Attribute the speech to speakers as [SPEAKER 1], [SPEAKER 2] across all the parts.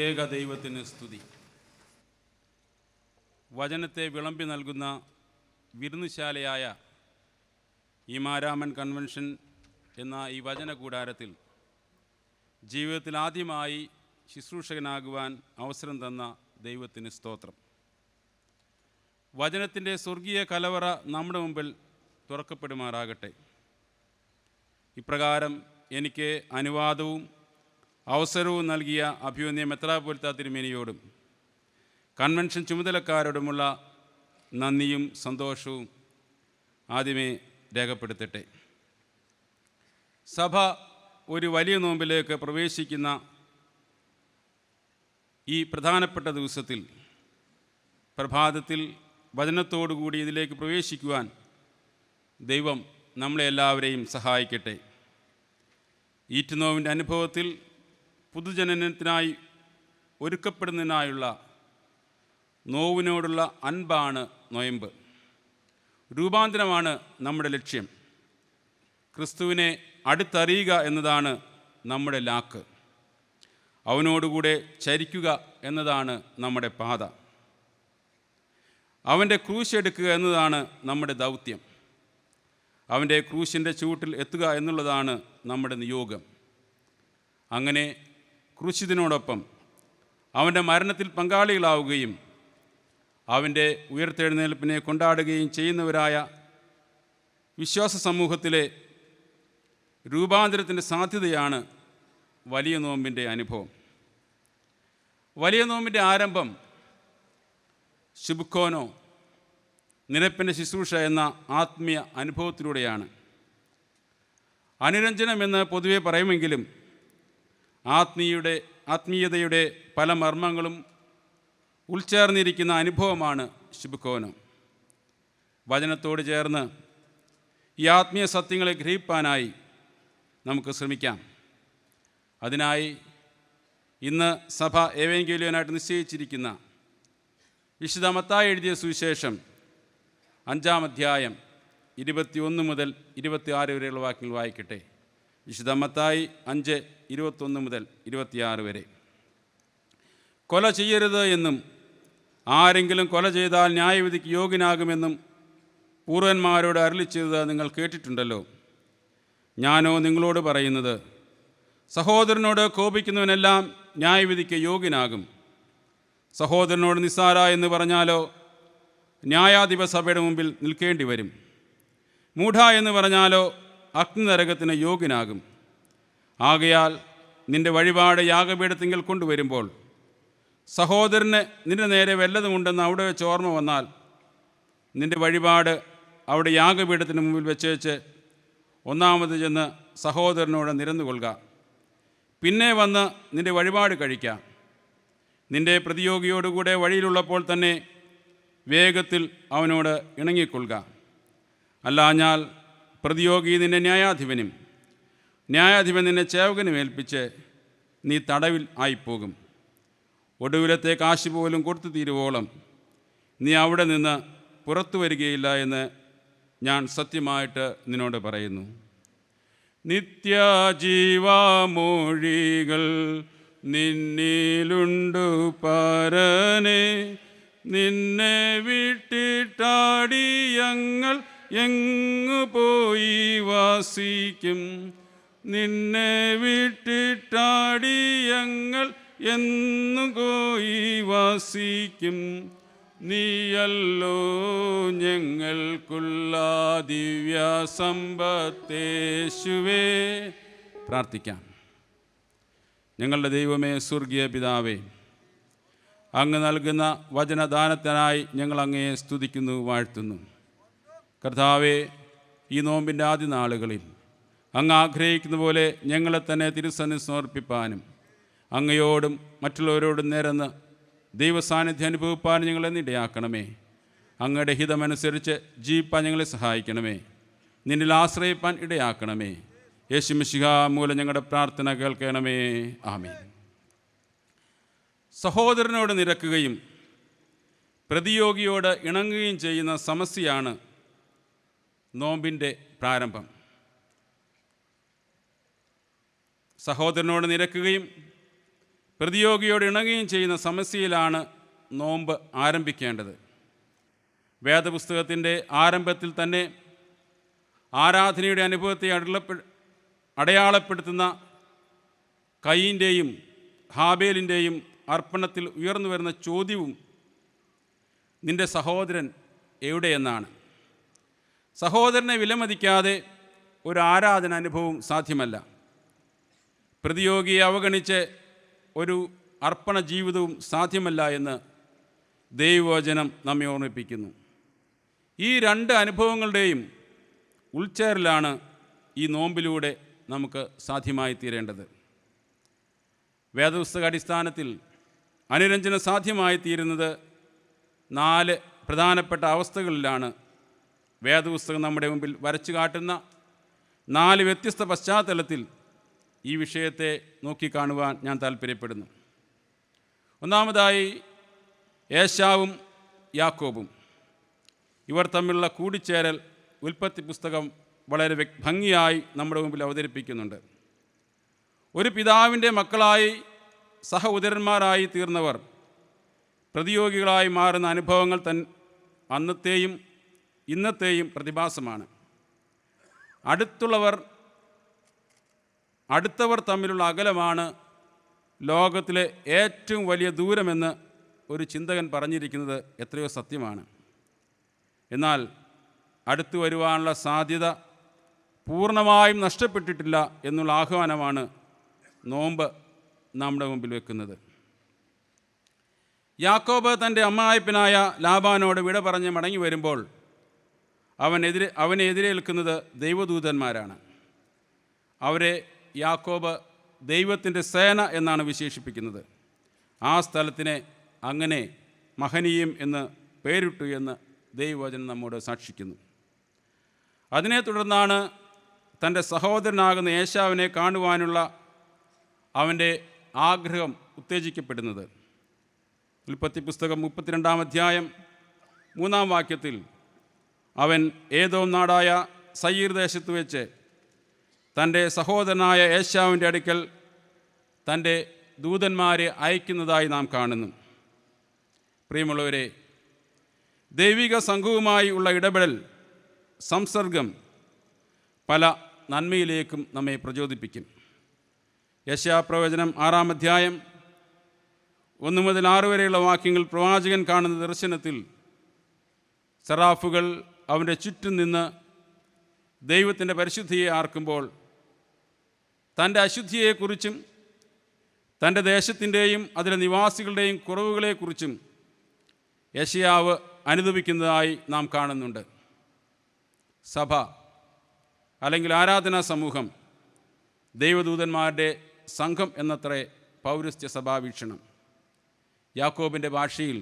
[SPEAKER 1] ത്രിയേക ദൈവത്തിന് സ്തുതി. വചനത്തെ വിളമ്പി നൽകുന്ന വിരുന്നുശാലയായ ഈ മാരാമൻ കൺവെൻഷൻ എന്ന ഈ വചന കൂടാരത്തിൽ ജീവിതത്തിൽ ആദ്യമായി ശുശ്രൂഷകനാകുവാൻ അവസരം തന്ന ദൈവത്തിന് സ്തോത്രം. വചനത്തിൻ്റെ സ്വർഗീയ കലവറ നമ്മുടെ മുമ്പിൽ തുറക്കപ്പെടുമാറാകട്ടെ. ഇപ്രകാരം എനിക്ക് അനുവാദവും അവസരവും നൽകിയ അഭിവന്യ മെത്രാപ്പൊലീത്ത തിരുമേനിയോടും കൺവെൻഷൻ ചുമതലക്കാരോടുമുള്ള നന്ദിയും സന്തോഷവും ആദ്യമേ രേഖപ്പെടുത്തട്ടെ. സഭ ഒരു വലിയ നോമ്പിലേക്ക് പ്രവേശിക്കുന്ന ഈ പ്രധാനപ്പെട്ട ദിവസത്തിൽ പ്രഭാതത്തിൽ വചനത്തോടുകൂടി ഇതിലേക്ക് പ്രവേശിക്കുവാൻ ദൈവം നമ്മളെ എല്ലാവരെയും സഹായിക്കട്ടെ. ഈറ്റുനോവിൻ്റെ അനുഭവത്തിൽ പുതുജനനത്തിനായി ഒരുക്കപ്പെടുന്നതിനായുള്ള നോവിനോടുള്ള അൻപാണ് നൊയമ്പ്. രൂപാന്തരമാണ് നമ്മുടെ ലക്ഷ്യം. ക്രിസ്തുവിനെ അടുത്തറിയുക എന്നതാണ് നമ്മുടെ ലാക്ക്. അവനോടുകൂടെ ചരിക്കുക എന്നതാണ് നമ്മുടെ പാത. അവൻ്റെ ക്രൂശ് എടുക്കുക എന്നതാണ് നമ്മുടെ ദൗത്യം. അവൻ്റെ ക്രൂശിൻ്റെ ചുവട്ടിൽ എത്തുക എന്നുള്ളതാണ് നമ്മുടെ നിയോഗം. അങ്ങനെ ക്രൂശിതനോടൊപ്പം അവൻ്റെ മരണത്തിൽ പങ്കാളികളാവുകയും അവൻ്റെ ഉയർത്തെഴുന്നേൽപ്പിനെ കൊണ്ടാടുകയും ചെയ്യുന്നവരായ വിശ്വാസ സമൂഹത്തിലെ രൂപാന്തരത്തിൻ്റെ സാധ്യതയാണ് വലിയ നോമ്പിൻ്റെ അനുഭവം. വലിയ നോമ്പിൻ്റെ ആരംഭം ശുഭ്കോനോ നിരപ്പിൻ്റെ ശുശ്രൂഷ എന്ന ആത്മീയ അനുഭവത്തിലൂടെയാണ്. അനുരഞ്ജനമെന്ന് പൊതുവെ പറയുമെങ്കിലും ആത്മീയതയുടെ പല മർമ്മങ്ങളും ഉൾച്ചേർന്നിരിക്കുന്ന അനുഭവമാണ് ശുഭ്കോനം. വചനത്തോട് ചേർന്ന് ഈ ആത്മീയ സത്യങ്ങളെ ഗ്രഹിപ്പാനായി നമുക്ക് ശ്രമിക്കാം. അതിനായി ഇന്ന് സഭ ഏവെങ്കേലിയോനായിട്ട് നിശ്ചയിച്ചിരിക്കുന്ന വിശുദ്ധ മത്തായി എഴുതിയ സുവിശേഷം 5-ാം അധ്യായം 21 മുതൽ 26 വരെയുള്ള വാക്യങ്ങൾ വായിക്കട്ടെ. വിശുദ്ധ മത്തായി 5:21 മുതൽ 26 വരെ. കൊല ചെയ്യരുത് എന്നും ആരെങ്കിലും കൊല ചെയ്താൽ ന്യായവിധിക്ക് യോഗ്യനാകുമെന്നും പൂർവന്മാരോട് അരുളിച്ചെയ്തത് നിങ്ങൾ കേട്ടിട്ടുണ്ടല്ലോ. ഞാനോ നിങ്ങളോട് പറയുന്നത്, സഹോദരനോട് കോപിക്കുന്നവനെല്ലാം ന്യായവിധിക്ക് യോഗ്യനാകും. സഹോദരനോട് നിസ്സാര എന്ന് പറഞ്ഞാലോ ന്യായാധിപ സഭയുടെ മുമ്പിൽ നിൽക്കേണ്ടി വരും. മൂഢ എന്ന് പറഞ്ഞാലോ അഗ്നിനരകത്തിന് യോഗ്യനാകും. ആകയാൽ നിന്റെ വഴിപാട് യാഗപീഠത്തിങ്കൽ കൊണ്ടുവരുമ്പോൾ സഹോദരന് നിന്റെ നേരെ വല്ലതുമുണ്ടെന്ന് അവിടെ വെച്ച് ഓർമ്മ വന്നാൽ നിന്റെ വഴിപാട് അവിടെ യാഗപീഠത്തിന് മുമ്പിൽ വെച്ചേച്ച് ഒന്നാമത് ചെന്ന് സഹോദരനോട് നിരന്നുകൊള്ളുക. പിന്നെ വന്ന് നിന്റെ വഴിപാട് കഴിക്കാം. നിന്റെ പ്രതിയോഗിയോടുകൂടെ വഴിയിലുള്ളപ്പോൾ തന്നെ വേഗത്തിൽ അവനോട് ഇണങ്ങിക്കൊള്ളുക. അല്ലാഞ്ഞാൽ പ്രതിയോഗി നിന്നെ ന്യായാധിപനും ന്യായാധിപൻ നിന്നെ ചേവകനും ഏൽപ്പിച്ച് നീ തടവിൽ ആയിപ്പോകും. ഒടുവിലത്തെ കാശ് പോലും കൊടുത്തു തീരുവോളം നീ അവിടെ നിന്ന് പുറത്തു വരികയില്ല എന്ന് ഞാൻ സത്യമായിട്ട് നിന്നോട് പറയുന്നു. നിത്യജീവമൊഴികൾ നിന്നിലുണ്ടു പരനെ, നിന്നെ വിട്ടിട്ടാടിയങ്ങൾ എങ്ങു പോയി വാസിക്കും. നിന്നെ വിട്ടിട്ടാടിയങ്ങൾ എന്നു പോയി വാസിക്കും. നീയല്ലോ ഞങ്ങൾക്കുള്ള ദിവ്യ സമ്പത്തേശുവേ. പ്രാർത്ഥിക്കാം. ഞങ്ങളുടെ ദൈവമേ, സ്വർഗീയ പിതാവേ, അങ്ങ് നൽകുന്ന വചനദാനത്തിനായി ഞങ്ങൾ അങ്ങയെ സ്തുതിക്കുന്നു, വാഴ്ത്തുന്നു. കർത്താവേ, ഈ നോമ്പിൻ്റെ ആദ്യ നാളുകളിൽ അങ്ങ് ആഗ്രഹിക്കുന്ന പോലെ ഞങ്ങളെ തന്നെ തിരുസന്നിധി സമർപ്പിപ്പാനും അങ്ങയോടും മറ്റുള്ളവരോടും നേർന്ന് ദൈവസാന്നിധ്യം അനുഭവിപ്പാനും ഞങ്ങളെ ഇടയാക്കണമേ. അങ്ങയുടെ ഹിതമനുസരിച്ച് ജീവിപ്പാൻ ഞങ്ങളെ സഹായിക്കണമേ. നിന്നിൽ ആശ്രയിപ്പാൻ ഇടയാക്കണമേ. യേശു മിശിഹാ മൂലം ഞങ്ങളുടെ പ്രാർത്ഥന കേൾക്കണമേ. ആമേൻ. സഹോദരനോട് നിരക്കുകയും പ്രതിയോഗിയോട് ഇണങ്ങുകയും ചെയ്യുന്ന സമസ്യയാണ് നോമ്പിൻ്റെ പ്രാരംഭം. സഹോദരനോട് നിരക്കുകയും പ്രതിയോഗിയോട് ഇണങ്ങുകയും ചെയ്യുന്ന സമസ്യയിലാണ് നോമ്പ് ആരംഭിക്കേണ്ടത്. വേദപുസ്തകത്തിൻ്റെ ആരംഭത്തിൽ തന്നെ ആരാധനയുടെ അനുഭവത്തെ അടയാളപ്പെടുത്തുന്ന കയീൻ്റെയും ഹാബേലിൻ്റെയും അർപ്പണത്തിൽ ഉയർന്നു വരുന്ന ചോദ്യവും നിൻ്റെ സഹോദരൻ എവിടെയെന്നാണ്. സഹോദരനെ വിലമതിക്കാതെ ഒരു ആരാധന അനുഭവവും സാധ്യമല്ല. പ്രതിയോഗിയെ അവഗണിച്ച് ഒരു അർപ്പണ ജീവിതവും സാധ്യമല്ല എന്ന് ദൈവവചനം നമ്മെ ഓർമ്മിപ്പിക്കുന്നു. ഈ രണ്ട് അനുഭവങ്ങളുടെയും ഉൾച്ചേരലാണ് ഈ നോമ്പിലൂടെ നമുക്ക് സാധ്യമായി തീരേണ്ടത്. വേദപുസ്തക അടിസ്ഥാനത്തിൽ അനുരഞ്ജനം സാധ്യമായി തീരുന്നത് 4 പ്രധാനപ്പെട്ട അവസ്ഥകളിലാണ്. വേദപുസ്തകം നമ്മുടെ മുമ്പിൽ വരച്ചു കാട്ടുന്ന 4 വ്യത്യസ്ത പശ്ചാത്തലത്തിൽ ഈ വിഷയത്തെ നോക്കിക്കാണുവാൻ ഞാൻ താല്പര്യപ്പെടുന്നു. ഒന്നാമതായി ഏശാവും യാക്കോബും. ഇവർ തമ്മിലുള്ള കൂടിച്ചേരൽ ഉൽപ്പത്തി പുസ്തകം വളരെ ഭംഗിയായി നമ്മുടെ മുമ്പിൽ അവതരിപ്പിക്കുന്നുണ്ട്. ഒരു പിതാവിൻ്റെ മക്കളായി സഹോദരന്മാരായി തീർന്നവർ പ്രതിയോഗികളായി മാറുന്ന അനുഭവങ്ങൾ അന്നത്തെയും ഇന്നത്തെയും പ്രതിഭാസമാണ്. അടുത്തവർ തമ്മിലുള്ള അകലമാണ് ലോകത്തിലെ ഏറ്റവും വലിയ ദൂരമെന്ന് ഒരു ചിന്തകൻ പറഞ്ഞിരിക്കുന്നത് എത്രയോ സത്യമാണ്. എന്നാൽ അടുത്തു വരുവാനുള്ള സാധ്യത പൂർണ്ണമായും നഷ്ടപ്പെട്ടിട്ടില്ല എന്നുള്ള ആഹ്വാനമാണ് നോമ്പ് നമ്മുടെ മുമ്പിൽ വെക്കുന്നത്. യാക്കോബ് തൻ്റെ അമ്മായപ്പനായ ലാബാനോട് വിട പറഞ്ഞ് മടങ്ങി വരുമ്പോൾ അവനെ എതിരേൽക്കുന്നത് ദൈവദൂതന്മാരാണ്. അവരെ യാക്കോബ് ദൈവത്തിൻ്റെ സേന എന്നാണ് വിശേഷിപ്പിക്കുന്നത്. ആ സ്ഥലത്തിനെ അങ്ങനെ മഹനീയം എന്ന് പേരിട്ടു എന്ന് ദൈവവചനം നമ്മോട് സാക്ഷിക്കുന്നു. അതിനെ തുടർന്നാണ് തൻ്റെ സഹോദരനാകുന്ന ഏശാവിനെ കാണുവാനുള്ള അവൻ്റെ ആഗ്രഹം ഉത്തേജിക്കപ്പെടുന്നത്. ഉൽപ്പത്തി പുസ്തകം 32-ാം അധ്യായം 3-ാം വാക്യത്തിൽ അവൻ ഏദോം നാടായ സയീർ ദേശത്ത് വെച്ച് തൻ്റെ സഹോദരനായ ഏശാവിൻ്റെ അടുക്കൽ തൻ്റെ ദൂതന്മാരെ അയക്കുന്നതായി നാം കാണുന്നു. പ്രിയമുള്ളവരെ, ദൈവിക സംഘവുമായി ഉള്ള ഇടപെടൽ, സംസർഗം പല നന്മയിലേക്കും നമ്മെ പ്രചോദിപ്പിക്കും. യെശയ്യാപ്രവചനം 6-ാം അധ്യായം 1 മുതൽ 6 വരെയുള്ള വാക്യങ്ങൾ പ്രവാചകൻ കാണുന്ന ദർശനത്തിൽ സെറാഫുകൾ അവൻ്റെ ചുറ്റും നിന്ന് ദൈവത്തിൻ്റെ പരിശുദ്ധിയെ ആർക്കുമ്പോൾ തൻ്റെ അശുദ്ധിയെക്കുറിച്ചും തൻ്റെ ദേശത്തിൻ്റെയും അതിലെ നിവാസികളുടെയും കുറവുകളെക്കുറിച്ചും യെശയ്യാവ് അനുദപിക്കുന്നതായി നാം കാണുന്നുണ്ട്. സഭ അല്ലെങ്കിൽ ആരാധനാ സമൂഹം ദൈവദൂതന്മാരുടെ സംഘം എന്നത്രേ പൗരസ്ത്യ സഭാവീക്ഷണം. യാക്കോബിൻ്റെ ഭാഷയിൽ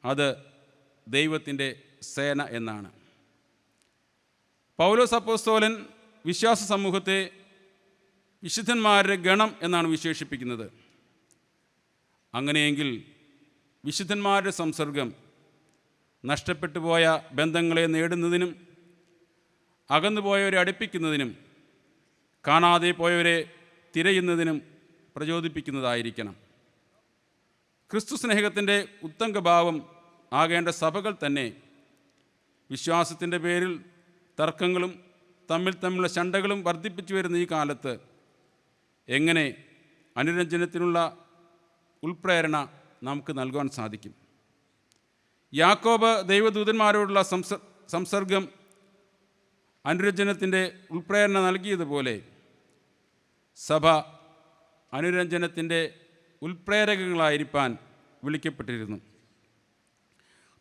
[SPEAKER 1] അത് ദൈവത്തിൻ്റെ സേന എന്നാണ്. പൗലോസ് അപ്പോസ്തലൻ വിശ്വാസ സമൂഹത്തെ വിശുദ്ധന്മാരുടെ ഗണം എന്നാണ് വിശേഷിപ്പിക്കുന്നത്. അങ്ങനെയെങ്കിൽ വിശുദ്ധന്മാരുടെ സംസർഗം നഷ്ടപ്പെട്ടു പോയ ബന്ധങ്ങളെ നേടുന്നതിനും അകന്നുപോയവരെ അടുപ്പിക്കുന്നതിനും കാണാതെ പോയവരെ തിരയുന്നതിനും പ്രചോദിപ്പിക്കുന്നതായിരിക്കണം. ക്രിസ്തു സ്നേഹത്തിൻ്റെ ഉത്തംഗഭാവം ആകേണ്ട സഭകൾ തന്നെ വിശ്വാസത്തിൻ്റെ പേരിൽ തർക്കങ്ങളും തമ്മിലുള്ള ശണ്ടകളും വർദ്ധിപ്പിച്ചു വരുന്ന ഈ കാലത്ത് എങ്ങനെ അനുരഞ്ജനത്തിനുള്ള ഉൾപ്രേരണ നമുക്ക് നൽകുവാൻ സാധിക്കും? യാക്കോബ് ദൈവദൂതന്മാരോടുള്ള സംസർഗം അനുരഞ്ജനത്തിൻ്റെ ഉൾപ്രേരണ നൽകിയതുപോലെ സഭ അനുരഞ്ജനത്തിൻ്റെ ഉൾപ്രേരകങ്ങളായിരിക്കാൻ വിളിക്കപ്പെട്ടിരുന്നു.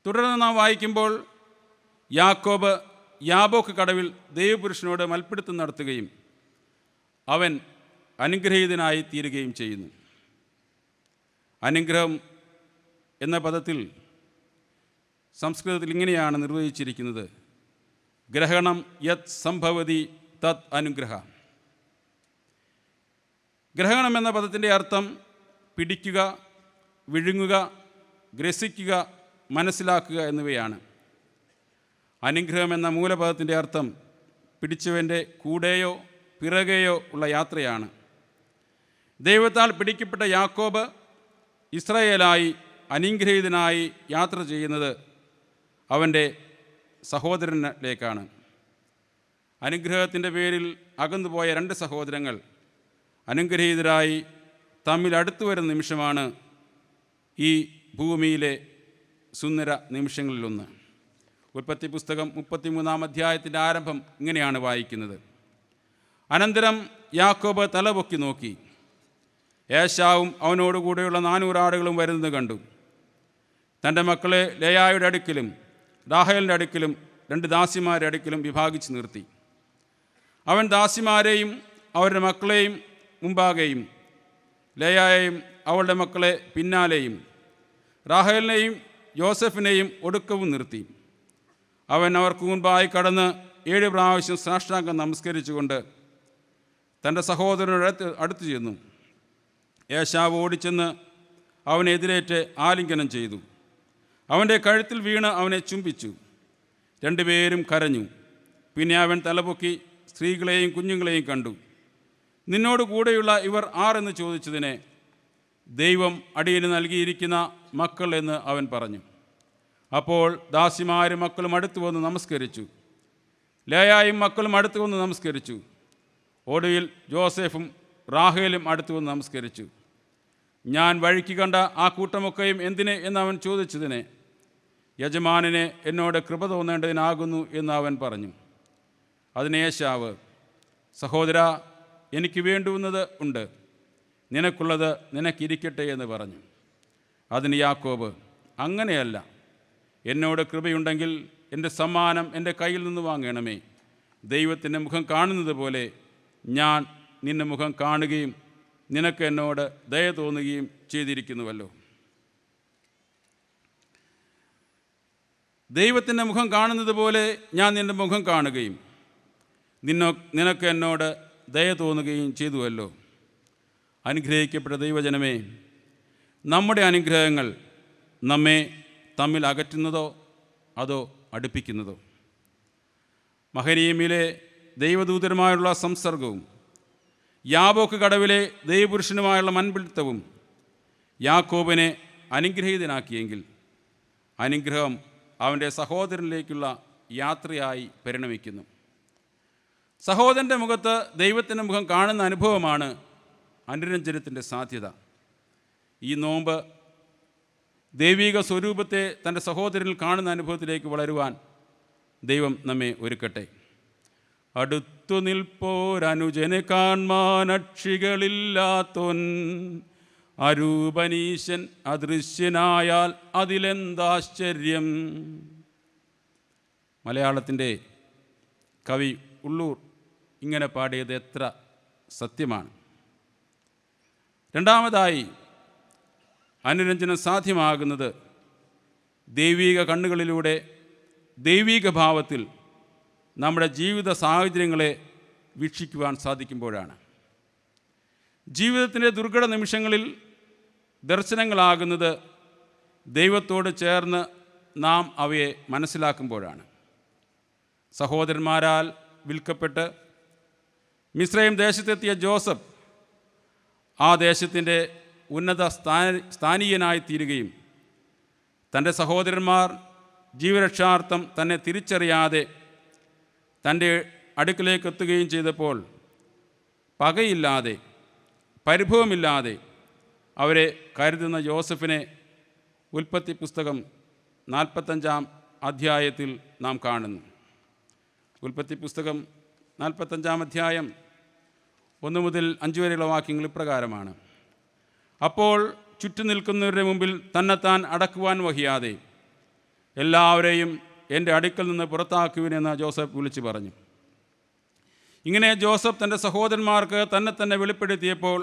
[SPEAKER 1] തുടർന്ന് നാം വായിക്കുമ്പോൾ യാക്കോബ് യാബോക്ക് കടവിൽ ദൈവപുരുഷനോട് മൽപ്പിടുത്തം നടത്തുകയും അവൻ അനുഗ്രഹീതനായി തീരുകയും ചെയ്യുന്നു. അനുഗ്രഹം എന്ന പദത്തിൽ സംസ്കൃതത്തിൽ ഇങ്ങനെയാണ് നിർവചിച്ചിരിക്കുന്നത്: ഗ്രഹണം യത് സംഭവതി തത് അനുഗ്രഹ. ഗ്രഹണം എന്ന പദത്തിൻ്റെ അർത്ഥം പിടിക്കുക, വിഴുങ്ങുക, ഗ്രസിക്കുക, മനസ്സിലാക്കുക എന്നിവയാണ്. അനുഗ്രഹം എന്ന മൂലപദത്തിൻ്റെ അർത്ഥം പിടിച്ചവൻ്റെ കൂടെയോ പിറകെയോ ഉള്ള യാത്രയാണ്. ദൈവത്താൽ പിടിക്കപ്പെട്ട യാക്കോബ് ഇസ്രായേലായി അനുഗ്രഹീതനായി യാത്ര ചെയ്യുന്നത് അവൻ്റെ സഹോദരനിലേക്കാണ്. അനുഗ്രഹത്തിൻ്റെ പേരിൽ അകന്നുപോയ രണ്ട് സഹോദരങ്ങൾ അനുഗ്രഹീതരായി തമ്മിൽ അടുത്തു വരുന്ന നിമിഷമാണ് ഈ ഭൂമിയിലെ സുന്ദര നിമിഷങ്ങളിലൊന്ന്. ഉൽപ്പത്തി പുസ്തകം 33-ാം അധ്യായത്തിൻ്റെ ആരംഭം ഇങ്ങനെയാണ് വായിക്കുന്നത്: അനന്തരം യാക്കോബ് തലപൊക്കി നോക്കി, ഏശാവും അവനോടുകൂടെയുള്ള 400 ആടുകളും വരുന്നത് കണ്ടു. തൻ്റെ മക്കളെ ലേയായുടെ അടുക്കലും റാഹേലിൻ്റെ അടുക്കലും 2 ദാസിമാരുടെ അടുക്കലും വിഭാഗിച്ച് നിർത്തി. അവൻ ദാസിമാരെയും അവരുടെ മക്കളെയും മുമ്പാകെയും ലേയായെയും അവളുടെ മക്കളെ പിന്നാലെയും റാഹേലിനെയും യോസഫിനെയും ഒടുക്കവും നിർത്തി. അവൻ അവർക്ക് മുൻപായി കടന്ന് 7 പ്രാവശ്യം സാഷ്ടാംഗം നമസ്കരിച്ചുകൊണ്ട് തൻ്റെ സഹോദരനോട് അടുത്ത് ചെന്നു. ഏശാവ് ഓടിച്ചെന്ന് അവനെ എതിരേറ്റ് ആലിംഗനം ചെയ്തു. അവൻ്റെ കഴുത്തിൽ വീണ് അവനെ ചുംബിച്ചു. 2 പേരും കരഞ്ഞു. പിന്നെ അവൻ തലപൊക്കി സ്ത്രീകളെയും കുഞ്ഞുങ്ങളെയും കണ്ടു. നിന്നോട് കൂടെയുള്ള ഇവർ ആരെന്ന് ചോദിച്ചതിന്, ദൈവം അടിയന് നൽകിയിരിക്കുന്ന മക്കൾ എന്ന് അവൻ പറഞ്ഞു. അപ്പോൾ ദാസിമാരും മക്കളും അടുത്തു വന്ന് നമസ്കരിച്ചു. ലേയായും മക്കളും അടുത്തു വന്ന് നമസ്കരിച്ചു. ഒടുവിൽ ജോസഫും റാഹേലും അടുത്തു വന്ന് നമസ്കരിച്ചു. ഞാൻ വഴിക്ക് കണ്ട ആ കൂട്ടമൊക്കെയും എന്തിന് എന്ന് അവൻ ചോദിച്ചതിന്, യജമാനനെ എന്നോട് കൃപ തോന്നേണ്ടതിനാകുന്നു എന്ന് അവൻ പറഞ്ഞു. അതിന് ഏശാവ്, സഹോദരാ, എനിക്ക് വേണ്ടുന്നത് ഉണ്ട്, നിനക്കുള്ളത് നിനക്കിരിക്കട്ടെ എന്ന് പറഞ്ഞു. അതിന് യാക്കോബ്, അങ്ങനെയല്ല, എന്നോട് കൃപയുണ്ടെങ്കിൽ എൻ്റെ സമ്മാനം എൻ്റെ കയ്യിൽ നിന്ന് വാങ്ങണമേ. ദൈവത്തിൻ്റെ മുഖം കാണുന്നത് പോലെ ഞാൻ നിൻ്റെ മുഖം കാണുകയും നിനക്ക് എന്നോട് ദയ തോന്നുകയും ചെയ്തിരിക്കുന്നുവല്ലോ. ദൈവത്തിൻ്റെ മുഖം കാണുന്നത് പോലെ ഞാൻ നിൻ്റെ മുഖം കാണുകയും നിനക്ക് എന്നോട് ദയ തോന്നുകയും ചെയ്തുവല്ലോ. അനുഗ്രഹിക്കപ്പെട്ട ദൈവജനമേ, നമ്മുടെ അനുഗ്രഹങ്ങൾ നമ്മെ തമ്മിൽ അകറ്റുന്നതോ അതോ അടുപ്പിക്കുന്നതോ? മഹനീമിലെ ദൈവദൂതരുമായുള്ള സംസർഗവും യാബോക്ക് കടവിലെ ദൈവപുരുഷനുമായുള്ള മൻപിടുത്തവും യാക്കോബിനെ അനുഗ്രഹീതനാക്കിയെങ്കിൽ അനുഗ്രഹം അവൻ്റെ സഹോദരനിലേക്കുള്ള യാത്രയായി പരിണമിക്കുന്നു. സഹോദരൻ്റെ മുഖത്ത് ദൈവത്തിൻ്റെ മുഖം കാണുന്ന അനുഭവമാണ് അനുരഞ്ജനത്തിൻ്റെ സാധ്യത. ഈ നോമ്പ് ദൈവിക സ്വരൂപത്തെ തൻ്റെ സഹോദരനിൽ കാണുന്ന അനുഭവത്തിലേക്ക് വളരുവാൻ ദൈവം നമ്മെ ഒരുക്കട്ടെ. അടുത്തു നിൽപ്പോരനുജനെ കാൺമാൻ അക്ഷികളില്ലാത്തോൻ, അരൂപനീശൻ അദൃശ്യനായാൽ അതിലെന്താശ്ചര്യം. മലയാളത്തിൻ്റെ കവി ഉള്ളൂർ ഇങ്ങനെ പാടിയത് എത്ര സത്യമാണ്. രണ്ടാമതായി, അനുരഞ്ജനം സാധ്യമാകുന്നത് ദൈവിക കണ്ണുകളിലൂടെ ദൈവിക ഭാവത്തിൽ നമ്മുടെ ജീവിത സാഹചര്യങ്ങളെ വീക്ഷിക്കുവാൻ സാധിക്കുമ്പോഴാണ്. ജീവിതത്തിൻ്റെ ദുർഘട നിമിഷങ്ങളിൽ ദർശനങ്ങളാകുന്നത് ദൈവത്തോട് ചേർന്ന് നാം അവയെ മനസ്സിലാക്കുമ്പോഴാണ്. സഹോദരന്മാരാൽ വിൽക്കപ്പെട്ട് മിസ്രൈം ദേശത്തെത്തിയ ജോസഫ് ആ ദേശത്തിൻ്റെ ഉന്നത സ്ഥാനീയനായി തീരുകയും തൻ്റെ സഹോദരന്മാർ ജീവരക്ഷാർത്ഥം തന്നെ തിരിച്ചറിയാതെ തൻ്റെ അടുക്കിലേക്ക് എത്തുകയും ചെയ്തപ്പോൾ പകയില്ലാതെ പരിഭവമില്ലാതെ അവരെ കരുതുന്ന ജോസഫിനെ ഉൽപ്പത്തി പുസ്തകം 45-ാം അധ്യായത്തിൽ നാം കാണുന്നു. ഉൽപ്പത്തി പുസ്തകം 45-ാം അധ്യായം 1 മുതൽ 5 വരെയുള്ള വാക്യങ്ങൾ ഇപ്രകാരമാണ്: അപ്പോൾ ചുറ്റും നിൽക്കുന്നവരുടെ മുമ്പിൽ തന്നെത്താൻ അടക്കുവാൻ വഹിയാതെ എല്ലാവരെയും എൻ്റെ അടുക്കൽ നിന്ന് പുറത്താക്കുവിനെന്ന് ജോസഫ് വിളിച്ചു പറഞ്ഞു. ഇങ്ങനെ ജോസഫ് തൻ്റെ സഹോദരന്മാർക്ക് തന്നെ വെളിപ്പെടുത്തിയപ്പോൾ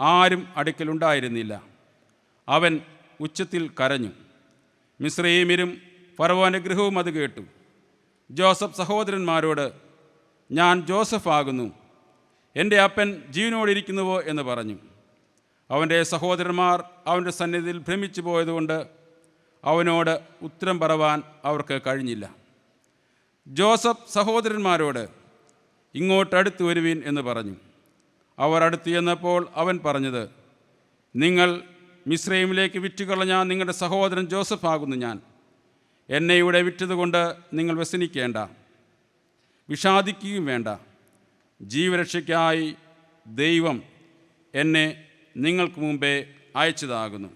[SPEAKER 1] ആരും അടുക്കലുണ്ടായിരുന്നില്ല. അവൻ ഉച്ചത്തിൽ കരഞ്ഞു. മിസ്രയീമ്യരും ഫറവോൻ്റെ ഗൃഹവും അത് കേട്ടു. ജോസഫ് സഹോദരന്മാരോട്, ഞാൻ ജോസഫ് ആകുന്നു, എൻ്റെ അപ്പൻ ജീവനോടിരിക്കുന്നുവോ എന്ന് പറഞ്ഞു. അവൻ്റെ സഹോദരന്മാർ അവൻ്റെ സന്നിധിയിൽ ഭ്രമിച്ചു പോയതുകൊണ്ട് അവനോട് ഉത്തരം പറവാൻ അവർക്ക് കഴിഞ്ഞില്ല. ജോസഫ് സഹോദരന്മാരോട്, ഇങ്ങോട്ടടുത്ത് വരുവീൻ എന്ന് പറഞ്ഞു. അവർ അടുത്ത് ചെന്നപ്പോൾ അവൻ പറഞ്ഞത്, നിങ്ങൾ മിസ്രൈമിലേക്ക് വിറ്റുകളഞ്ഞ നിങ്ങളുടെ സഹോദരൻ ജോസഫ് ആകുന്നു ഞാൻ. എന്നെ ഇവിടെ വിറ്റതുകൊണ്ട് നിങ്ങൾ വ്യസനിക്കേണ്ട, വിഷാദിക്കുകയും വേണ്ട. ജീവരക്ഷയ്ക്കായി ദൈവം എന്നെ നിങ്ങൾക്ക് മുമ്പേ അയച്ചതാകുന്നു.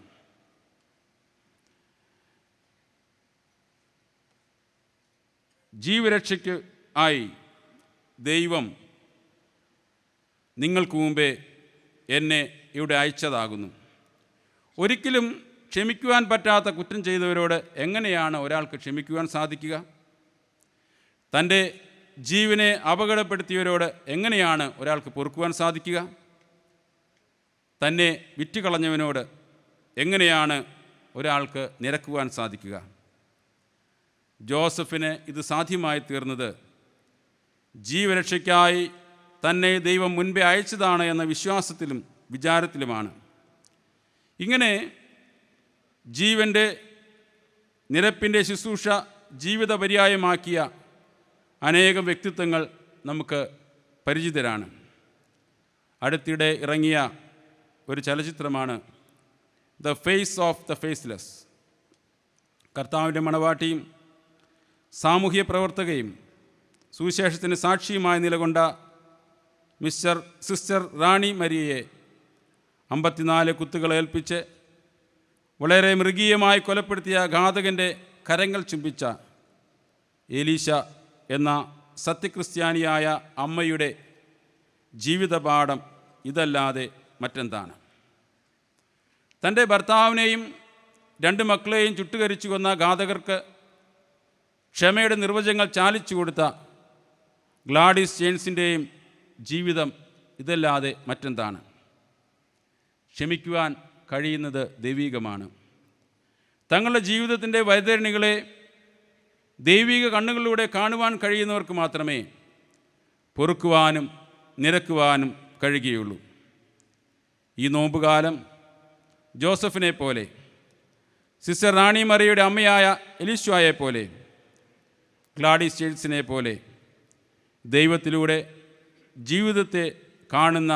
[SPEAKER 1] ജീവരക്ഷയ്ക്ക് ആയി ദൈവം നിങ്ങൾക്ക് മുമ്പേ എന്നെ ഇവിടെ അയച്ചതാകുന്നു. ഒരിക്കലും ക്ഷമിക്കുവാൻ പറ്റാത്ത കുറ്റം ചെയ്തവരോട് എങ്ങനെയാണ് ഒരാൾക്ക് ക്ഷമിക്കുവാൻ സാധിക്കുക? തൻ്റെ ജീവനെ അപകടപ്പെടുത്തിയവരോട് എങ്ങനെയാണ് ഒരാൾക്ക് പൊറുക്കുവാൻ സാധിക്കുക? തന്നെ വിറ്റുകളഞ്ഞവനോട് എങ്ങനെയാണ് ഒരാൾക്ക് നിരക്കുവാൻ സാധിക്കുക? ജോസഫിന് ഇത് സാധ്യമായി തീർന്നത് ജീവരക്ഷയ്ക്കായി തന്നെ ദൈവം മുൻപേ അയച്ചതാണ് എന്ന വിശ്വാസത്തിലും വിചാരത്തിലുമാണ്. ഇങ്ങനെ ജീവൻ്റെ നിരപ്പിൻ്റെ ശുശ്രൂഷ ജീവിത പര്യായമാക്കിയ അനേകം വ്യക്തിത്വങ്ങൾ നമുക്ക് പരിചിതരാണ്. അടുത്തിടെ ഇറങ്ങിയ ഒരു ചലച്ചിത്രമാണ് the face of the faceless. കർത്താവിൻ്റെ മണവാട്ടിയും സാമൂഹ്യ പ്രവർത്തകയും സുവിശേഷത്തിന് സാക്ഷിയുമായി നിലകൊണ്ട സിസ്റ്റർ റാണി മരിയയെ 54 കുത്തുകളേൽപ്പിച്ച് വളരെ മൃഗീയമായി കൊലപ്പെടുത്തിയ ഘാതകൻ്റെ കരങ്ങൾ ചുംബിച്ച എലീശ എന്ന സത്യക്രിസ്ത്യാനിയായ അമ്മയുടെ ജീവിതപാഠം ഇതല്ലാതെ മറ്റെന്താണ്? തൻ്റെ ഭർത്താവിനെയും 2 മക്കളെയും ചുട്ടുകരിച്ചു കൊന്ന ഘാതകർക്ക് ക്ഷമയുടെ നിർവചനങ്ങൾ ചാലിച്ചു കൊടുത്ത ഗ്ലാഡിസ് ജെയിംസിൻ്റെയും ജീവിതം ഇതല്ലാതെ മറ്റെന്താണ്? ക്ഷമിക്കുവാൻ കഴിയുന്നത് ദൈവികമാണ്. തങ്ങളുടെ ജീവിതത്തിൻ്റെ വൈതരണികളെ ദൈവിക കണ്ണുകളിലൂടെ കാണുവാൻ കഴിയുന്നവർക്ക് മാത്രമേ പൊറുക്കുവാനും നിരക്കുവാനും കഴിയുകയുള്ളൂ. ഈ നോമ്പുകാലം ജോസഫിനെ പോലെ, സിസ്റ്റർ റാണി മറിയയുടെ അമ്മയായ എലീശായെ പോലെ, ഗ്ലാഡിസ് ജെയിംസിനെ പോലെ ദൈവത്തിലൂടെ ജീവിതത്തെ കാണുന്ന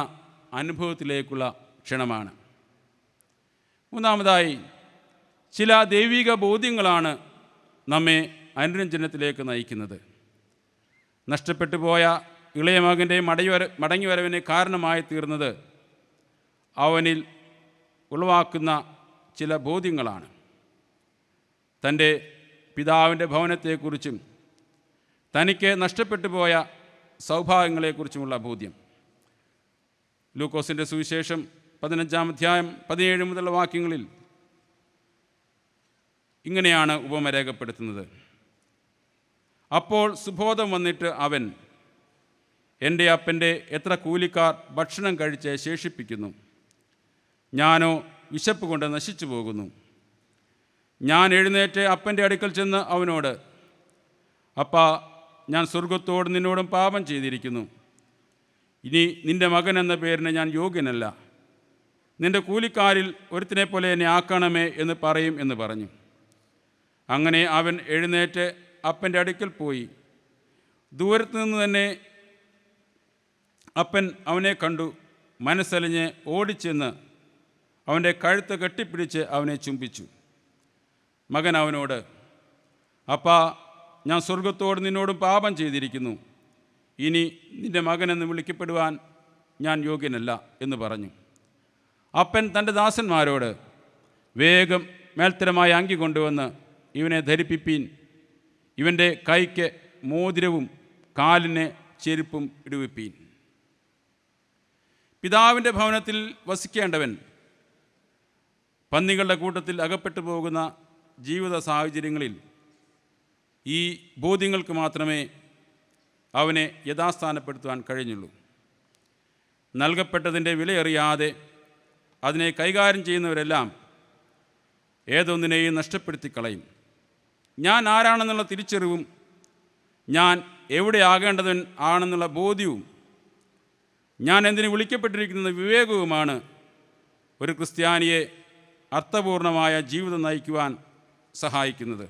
[SPEAKER 1] അനുഭവത്തിലേക്കുള്ള ക്ഷണമാണ്. മൂന്നാമതായി, ചില ദൈവിക ബോധ്യങ്ങളാണ് നമ്മെ അനുരഞ്ജനത്തിലേക്ക് നയിക്കുന്നത്. നഷ്ടപ്പെട്ടു പോയ ഇളയ മകൻ്റെ മടങ്ങിവരവിന് കാരണമായി തീർന്നത് അവനിൽ ഉളവാക്കുന്ന ചില ബോധ്യങ്ങളാണ്. തൻ്റെ പിതാവിൻ്റെ ഭവനത്തെക്കുറിച്ചും തനിക്ക് നഷ്ടപ്പെട്ടു പോയ സൗഭാഗ്യങ്ങളെക്കുറിച്ചുമുള്ള ബോധ്യം. ലൂക്കോസിൻ്റെ സുവിശേഷം 15-ാം അധ്യായം 17 മുതലുള്ള വാക്യങ്ങളിൽ ഇങ്ങനെയാണ് ഉപമ രേഖപ്പെടുത്തുന്നത്. അപ്പോൾ സുബോധം വന്നിട്ട് അവൻ, എൻ്റെ അപ്പൻ്റെ എത്ര കൂലിക്കാർ ഭക്ഷണം കഴിച്ച് ശേഷിപ്പിക്കുന്നു, ഞാനോ വിശപ്പ് കൊണ്ട് നശിച്ചു പോകുന്നു. ഞാൻ എഴുന്നേറ്റ് അപ്പൻ്റെ അടുക്കൽ ചെന്ന് അവനോട്, അപ്പാ, ഞാൻ സ്വർഗത്തോട് നിന്നോടും പാപം ചെയ്തിരിക്കുന്നു. ഇനി നിൻ്റെ മകൻ എന്ന പേരിന് ഞാൻ യോഗ്യനല്ല. നിൻ്റെ കൂലിക്കാരിൽ ഒരുത്തിനെ പോലെ എന്നെ ആക്കണമേ എന്ന് പറയും എന്ന് പറഞ്ഞു. അങ്ങനെ അവൻ എഴുന്നേറ്റ് അപ്പൻ്റെ അടുക്കൽ പോയി. ദൂരത്തു നിന്ന് തന്നെ അപ്പൻ അവനെ കണ്ടു. മനസ്സലിഞ്ഞ് ഓടിച്ചെന്ന് അവൻ്റെ കഴുത്ത് കെട്ടിപ്പിടിച്ച് അവനെ ചുംബിച്ചു. മകൻ അവനോട്, അപ്പാ, ഞാൻ സ്വർഗത്തോട് നിന്നോടും പാപം ചെയ്തിരിക്കുന്നു. ഇനി നിൻ്റെ മകനെന്ന് വിളിക്കപ്പെടുവാൻ ഞാൻ യോഗ്യനല്ല എന്ന് പറഞ്ഞു. അപ്പൻ തൻ്റെ ദാസന്മാരോട്, വേഗം മേൽത്തരമായ അങ്കി കൊണ്ടുവന്ന് ഇവനെ ധരിപ്പിപ്പീൻ, ഇവൻ്റെ കൈക്ക് മോതിരവും കാലിന് ചെരുപ്പും ഇടുവിപ്പീൻ. പിതാവിൻ്റെ ഭവനത്തിൽ വസിക്കേണ്ടവൻ പന്നികളുടെ കൂട്ടത്തിൽ അകപ്പെട്ടു പോകുന്ന ജീവിത സാഹചര്യങ്ങളിൽ ഈ ബോധ്യങ്ങൾക്ക് മാത്രമേ അവനെ യഥാസ്ഥാനപ്പെടുത്തുവാൻ കഴിഞ്ഞുള്ളൂ. നൽകപ്പെട്ടതിൻ്റെ വിലയറിയാതെ അതിനെ കൈകാര്യം ചെയ്യുന്നവരെല്ലാം ഏതൊന്നിനെയും നഷ്ടപ്പെടുത്തിക്കളയും. ഞാൻ ആരാണെന്നുള്ള തിരിച്ചറിവും ഞാൻ എവിടെ ആകേണ്ടവൻ ആണെന്നുള്ള ബോധ്യവും ഞാൻ എന്തിന് വിളിക്കപ്പെട്ടിരിക്കുന്ന വിവേകവുമാണ് ഒരു ക്രിസ്ത്യാനിയെ അർത്ഥപൂർണമായ ജീവിതം നയിക്കുവാൻ സഹായിക്കുന്നത്.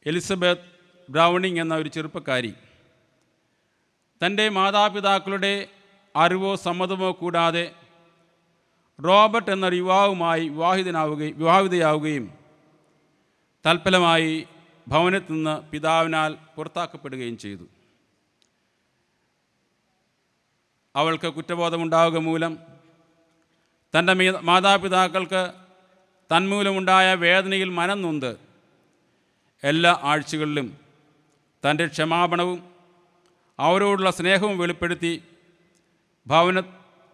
[SPEAKER 1] എലിസബത്ത് ബ്രൗണിംഗ് എന്ന ഒരു ചെറുപ്പക്കാരി തൻ്റെ മാതാപിതാക്കളുടെ അറിവോ സമ്മതമോ കൂടാതെ റോബർട്ട് എന്നൊരു യുവാവുമായി വിവാഹിതയാവുകയും തൽഫലമായി ഭവനത്തിൽ നിന്ന് പിതാവിനാൽ പുറത്താക്കപ്പെടുകയും ചെയ്തു. അവൾക്ക് കുറ്റബോധമുണ്ടാവുക മൂലം തൻ്റെ മാതാപിതാക്കൾക്ക് തന്മൂലമുണ്ടായ വേദനയിൽ മനം നൊന്ത് എല്ലാ ആഴ്ചകളിലും തൻ്റെ ക്ഷമാപണവും അവരോടുള്ള സ്നേഹവും വെളിപ്പെടുത്തി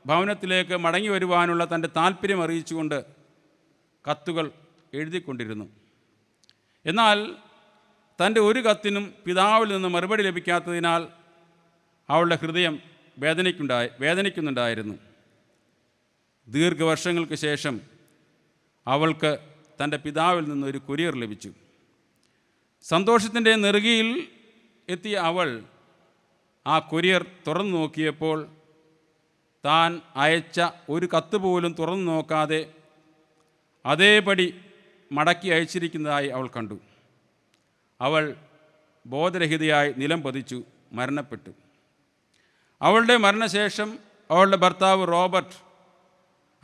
[SPEAKER 1] ഭവനത്തിലേക്ക് മടങ്ങി വരുവാനുള്ള തൻ്റെ താല്പര്യം അറിയിച്ചുകൊണ്ട് കത്തുകൾ എഴുതിക്കൊണ്ടിരുന്നു. എന്നാൽ തൻ്റെ ഒരു കത്തിനും പിതാവിൽ നിന്ന് മറുപടി ലഭിക്കാത്തതിനാൽ അവളുടെ ഹൃദയം വേദനിക്കുന്നുണ്ടായിരുന്നു. ദീർഘവർഷങ്ങൾക്ക് ശേഷം അവൾക്ക് തൻ്റെ പിതാവിൽ നിന്നൊരു കൊറിയർ ലഭിച്ചു. സന്തോഷത്തിൻ്റെ നെറുകയിൽ എത്തിയ അവൾ ആ കൊറിയർ തുറന്നു നോക്കിയപ്പോൾ താൻ അയച്ച ഒരു കത്ത് പോലും തുറന്നു നോക്കാതെ അതേപടി മടക്കി അയച്ചിരിക്കുന്നതായി അവൾ കണ്ടു. അവൾ ബോധരഹിതയായി നിലം പതിച്ചു മരണപ്പെട്ടു. അവളുടെ മരണശേഷം അവളുടെ ഭർത്താവ് റോബർട്ട്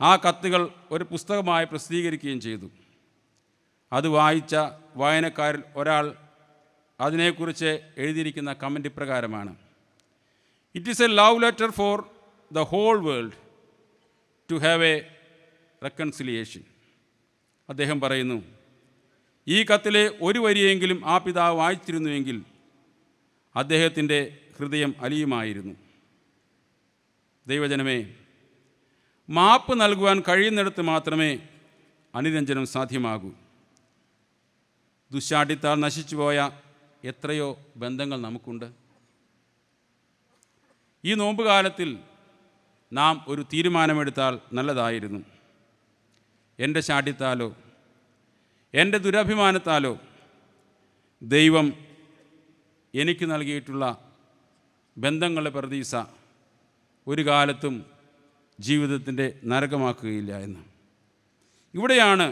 [SPEAKER 1] ആ കത്തുകൾ ഒരു പുസ്തകമായി പ്രസിദ്ധീകരിക്കുകയും ചെയ്തു. അത് വായിച്ച വായനക്കാരിൽ ഒരാൾ അതിനെക്കുറിച്ച് എഴുതിയിരിക്കുന്ന കമൻ്റ് ഇപ്രകാരമാണ്: it is a love letter for the whole world to have a reconciliation. അദ്ദേഹം പറയുന്നു, ഈ കത്തിലെ ഒരു വരിയെങ്കിലും ആ പിതാവ് വായിച്ചിരുന്നുവെങ്കിൽ അദ്ദേഹത്തിൻ്റെ ഹൃദയം അലിയുമായിരുന്നു. ദൈവജനമേ, മാപ്പ് നൽകുവാൻ കഴിയുന്നിടത്ത് മാത്രമേ അനുരഞ്ജനം സാധ്യമാകൂ. ദുശ്ശാഠ്യത്താൽ നശിച്ചുപോയ എത്രയോ ബന്ധങ്ങൾ നമുക്കുണ്ട്. ഈ നോമ്പുകാലത്തിൽ നാം ഒരു തീരുമാനമെടുത്താൽ നല്ലതായിരുന്നു. എൻ്റെ ശാഠ്യത്താലോ എൻ്റെ ദുരഭിമാനത്താലോ ദൈവം എനിക്ക് നൽകിയിട്ടുള്ള ബന്ധങ്ങളുടെ പ്രതീക്ഷ ഒരു കാലത്തും ജീവിതത്തിൻ്റെ നരകമാക്കുകയില്ല എന്ന്. ഇവിടെയാണ്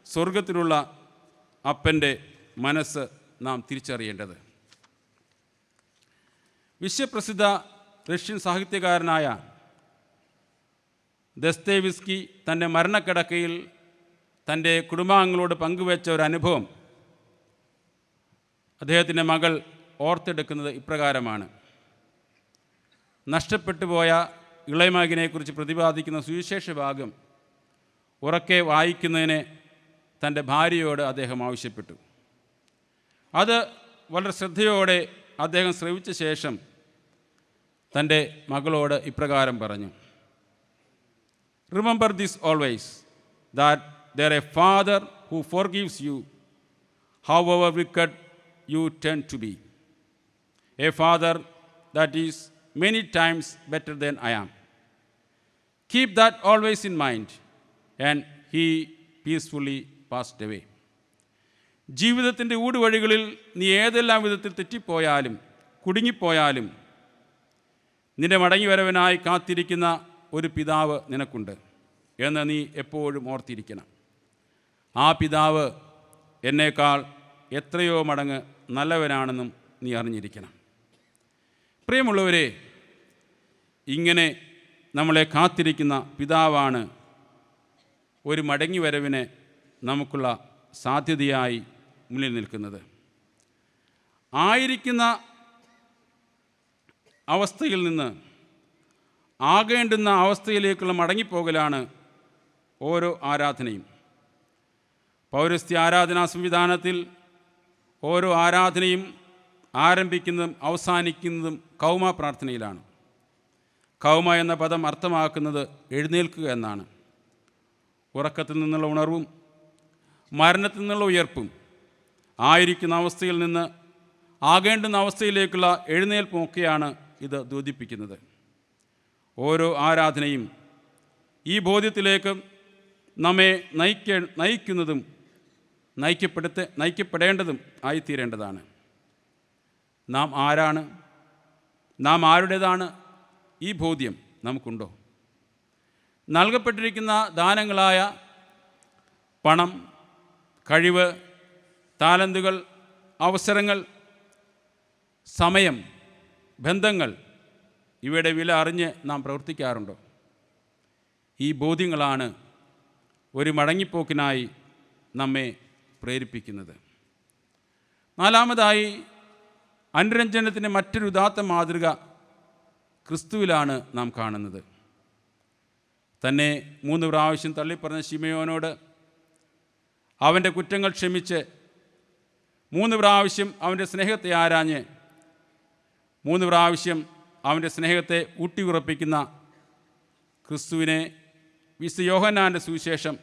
[SPEAKER 1] സ്വർഗത്തിലുള്ള അപ്പൻ്റെ മനസ്സ് നാം തിരിച്ചറിയേണ്ടത്. വിശ്വപ്രസിദ്ധ റഷ്യൻ സാഹിത്യകാരനായ ദസ്തേവിസ്കി തൻ്റെ മരണക്കിടക്കയിൽ തൻ്റെ കുടുംബാംഗങ്ങളോട് പങ്കുവെച്ച ഒരു അനുഭവം അദ്ദേഹത്തിൻ്റെ മകൾ ഓർത്തെടുക്കുന്നത് ഇപ്രകാരമാണ്: നഷ്ടപ്പെട്ടു പോയ ഇളയമകനെക്കുറിച്ച് പ്രതിപാദിക്കുന്ന സുവിശേഷ ഭാഗം ഉറക്കെ വായിക്കുന്നതിന് തൻ്റെ ഭാര്യയോട് അദ്ദേഹം ആവശ്യപ്പെട്ടു. അത് വളരെ ശ്രദ്ധയോടെ അദ്ദേഹം ശ്രവിച്ച ശേഷം തൻ്റെ മകളോട് ഇപ്രകാരം പറഞ്ഞു: remember this always, that there is a Father who forgives you, however wicked you tend to be. A Father that is many times better than I am. Keep that always in mind. And he peacefully passed away. ജീവിതത്തിൻ്റെ ഊടുവഴികളിൽ നീ ഏതെല്ലാം വിധത്തിൽ തെറ്റിപ്പോയാലും കുടുങ്ങിപ്പോയാലും നിന്റെ മടങ്ങിവരവനായി കാത്തിരിക്കുന്ന ഒരു പിതാവ് നിനക്കുണ്ട് എന്ന് നീ എപ്പോഴും ഓർത്തിരിക്കണം. ആ പിതാവ് എന്നേക്കാൾ എത്രയോ മടങ്ങ് നല്ലവനാണെന്നും നീ അറിഞ്ഞിരിക്കണം. പ്രിയമുള്ളവരെ, ഇങ്ങനെ നമ്മളെ കാത്തിരിക്കുന്ന പിതാവാണ് ഒരു മടങ്ങിവരവിന് നമുക്കുള്ള സാധ്യതയായി മുന്നിൽ നിൽക്കുന്നത്. ആയിരിക്കുന്ന അവസ്ഥയിൽ നിന്ന് ആകേണ്ടുന്ന അവസ്ഥയിലേക്കുള്ള മടങ്ങിപ്പോകലാണ് ഓരോ ആരാധനയും. പൗരസ്ത്യ ആരാധനാ സംവിധാനത്തിൽ ഓരോ ആരാധനയും ആരംഭിക്കുന്നതും അവസാനിക്കുന്നതും കൗമ പ്രാർത്ഥനയിലാണ്. കൗമ എന്ന പദം അർത്ഥമാക്കുന്നത് എഴുന്നേൽക്കുക എന്നാണ്. ഉറക്കത്തിൽ നിന്നുള്ള ഉണർവും മരണത്തിൽ നിന്നുള്ള ഉയർപ്പും ആയിരിക്കുന്ന അവസ്ഥയിൽ നിന്ന് ആകേണ്ടുന്ന അവസ്ഥയിലേക്കുള്ള എഴുന്നേൽപ്പുമൊക്കെയാണ് ഇത് ദ്യോതിപ്പിക്കുന്നത്. ഓരോ ആരാധനയും ഈ ബോധ്യത്തിലേക്ക് നമ്മെ നയിക്കുന്നതും നയിക്കപ്പെടേണ്ടതും ആയിത്തീരേണ്ടതാണ്. നാം ആരാണ്, നാം ആരുടേതാണ്, ഈ ബോധ്യം നമുക്കുണ്ടോ? നൽകപ്പെട്ടിരിക്കുന്ന ദാനങ്ങളായ പണം, കഴിവ്, താലന്തുകൾ, അവസരങ്ങൾ, സമയം, ബന്ധങ്ങൾ ഇവയുടെ വില അറിഞ്ഞ് നാം പ്രവർത്തിക്കാറുണ്ടോ? ഈ ബോധ്യങ്ങളാണ് ഒരു മടങ്ങിപ്പോക്കിനായി നമ്മെ പ്രേരിപ്പിക്കുന്നത്. നാലാമതായി, അനുരഞ്ജനത്തിൻ്റെ മറ്റൊരു ഉദാത്ത മാതൃക ക്രിസ്തുവിലാണ് നാം കാണുന്നത്. തന്നെ 3 പ്രാവശ്യം തള്ളിപ്പറഞ്ഞ ശിമയോനോട് അവൻ്റെ കുറ്റങ്ങൾ ക്ഷമിച്ച് 3 പ്രാവശ്യം അവൻ്റെ സ്നേഹത്തെ ആരാഞ്ഞ് 3 പ്രാവശ്യം അവൻ്റെ സ്നേഹത്തെ ഊട്ടിയുറപ്പിക്കുന്ന ക്രിസ്തുവിനെ വിശുദ്ധ യോഹന്നാൻ്റെ സുവിശേഷം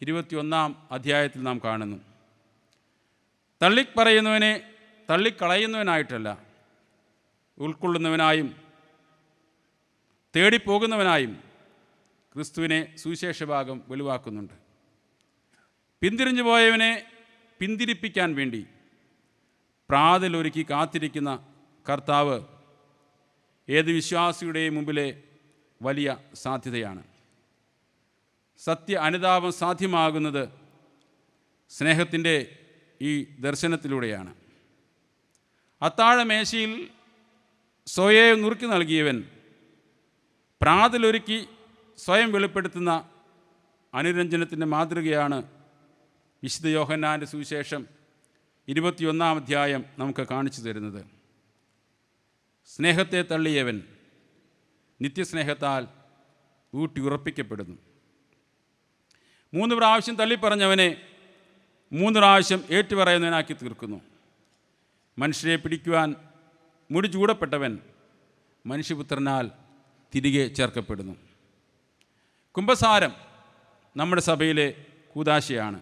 [SPEAKER 1] 21-ാം അധ്യായത്തിൽ നാം കാണുന്നു. തള്ളിപ്പറയുന്നവനെ തള്ളിക്കളയുന്നവനായിട്ടല്ല, ഉൾക്കൊള്ളുന്നവനായും തേടിപ്പോകുന്നവനായും ക്രിസ്തുവിനെ സുവിശേഷ ഭാഗം വെളിവാക്കുന്നുണ്ട്. പിന്തിരിഞ്ഞു പോയവനെ പിന്തിരിപ്പിക്കാൻ വേണ്ടി പ്രാതലൊരുക്കി കാത്തിരിക്കുന്ന കർത്താവ് ഏത് വിശ്വാസിയുടെയും മുമ്പിലെ വലിയ സാധ്യതയാണ്. സത്യ അനുതാപം സാധ്യമാകുന്നത് സ്നേഹത്തിൻ്റെ ഈ ദർശനത്തിലൂടെയാണ്. അത്താഴമേശയിൽ സ്വയെ നുറുക്കി നൽകിയവൻ പ്രാതലൊരുക്കി സ്വയം വെളിപ്പെടുത്തുന്ന അനുരഞ്ജനത്തിൻ്റെ മാതൃകയാണ് വിശുദ്ധ യോഹന്നാൻ്റെ സുവിശേഷം 21-ാം അധ്യായം നമുക്ക് കാണിച്ചു തരുന്നത്. സ്നേഹത്തെ തള്ളിയവൻ നിത്യസ്നേഹത്താൽ ഊട്ടിയുറപ്പിക്കപ്പെടുന്നു. 3 പ്രാവശ്യം തള്ളിപ്പറഞ്ഞവനെ 3 പ്രാവശ്യം ഏറ്റുപറയുന്നവനാക്കി തീർക്കുന്നു. മനുഷ്യരെ പിടിക്കുവാൻ മുടി ചൂടപ്പെട്ടവൻ മനുഷ്യപുത്രനാൽ തിരികെ ചേർക്കപ്പെടുന്നു. കുമ്പസാരം നമ്മുടെ സഭയിലെ കൂദാശയാണ്.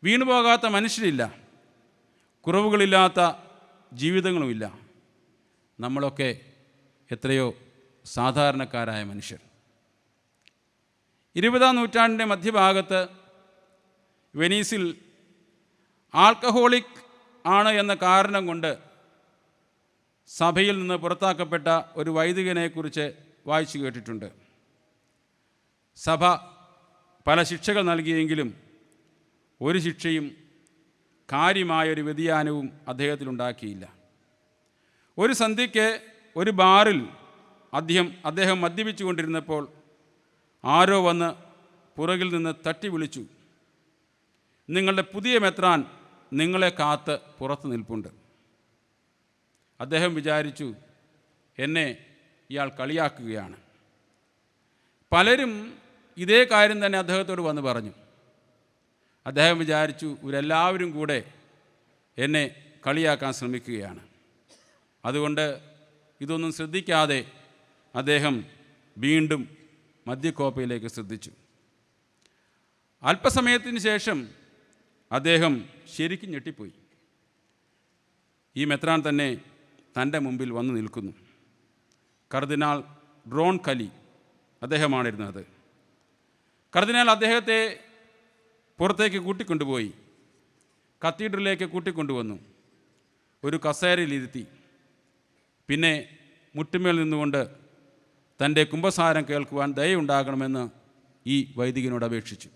[SPEAKER 1] വീണുപോകാത്ത മനുഷ്യരില്ല, കുറവുകളില്ലാത്ത ജീവിതങ്ങളുമില്ല. നമ്മളൊക്കെ എത്രയോ സാധാരണക്കാരായ മനുഷ്യർ. 20-ാം നൂറ്റാണ്ടിൻ്റെ മധ്യഭാഗത്ത് വെനീസിൽ ആൽക്കഹോളിക് ആണ് എന്ന കാരണം കൊണ്ട് സഭയിൽ നിന്ന് പുറത്താക്കപ്പെട്ട ഒരു വൈദികനെക്കുറിച്ച് വായിച്ചു കേട്ടിട്ടുണ്ട്. സഭ പല ശിക്ഷകൾ നൽകിയെങ്കിലും ഒരു ശിക്ഷയും കാര്യമായൊരു വ്യതിയാനവും അദ്ദേഹത്തിലുണ്ടാക്കിയില്ല. ഒരു സന്ധ്യയ്ക്ക് ഒരു ബാറിൽ അദ്ദേഹം മദ്യപിച്ചു കൊണ്ടിരുന്നപ്പോൾ ആരോ വന്ന് പുറകിൽ നിന്ന് തട്ടി വിളിച്ചു, നിങ്ങളുടെ പുതിയ മെത്രാൻ നിങ്ങളെ കാത്ത് പുറത്ത് നിൽപ്പുണ്ട്. അദ്ദേഹം വിചാരിച്ചു, എന്നെ ഇയാൾ കളിയാക്കുകയാണ്. പലരും ഇതേ കാര്യം തന്നെ അദ്ദേഹത്തോട് വന്ന് പറഞ്ഞു. അദ്ദേഹം വിചാരിച്ചു, ഇവരെല്ലാവരും കൂടെ എന്നെ കളിയാക്കാൻ ശ്രമിക്കുകയാണ്. അതുകൊണ്ട് ഇതൊന്നും ശ്രദ്ധിക്കാതെ അദ്ദേഹം വീണ്ടും മദ്യക്കോപ്പയിലേക്ക് ശ്രദ്ധിച്ചു. അല്പസമയത്തിന് ശേഷം അദ്ദേഹം ശരിക്കും ഞെട്ടിപ്പോയി. ഈ മെത്രാൻ തന്നെ തൻ്റെ മുമ്പിൽ വന്നു നിൽക്കുന്നു. കർദിനാൾ റോൺ കലി അദ്ദേഹമാണിരുന്നത്. കർദിനാൾ അദ്ദേഹത്തെ പുറത്തേക്ക് കൂട്ടിക്കൊണ്ടുപോയി കത്തീഡ്രലിലേക്ക് കൂട്ടിക്കൊണ്ടുവന്നു. ഒരു കസേരയിലിരുത്തി. പിന്നെ മുട്ടുമേൽ നിന്നുകൊണ്ട് തൻ്റെ കുമ്പസാരം കേൾക്കുവാൻ ദയയുണ്ടാകണമെന്ന് ഈ വൈദികനോട് അപേക്ഷിച്ചു.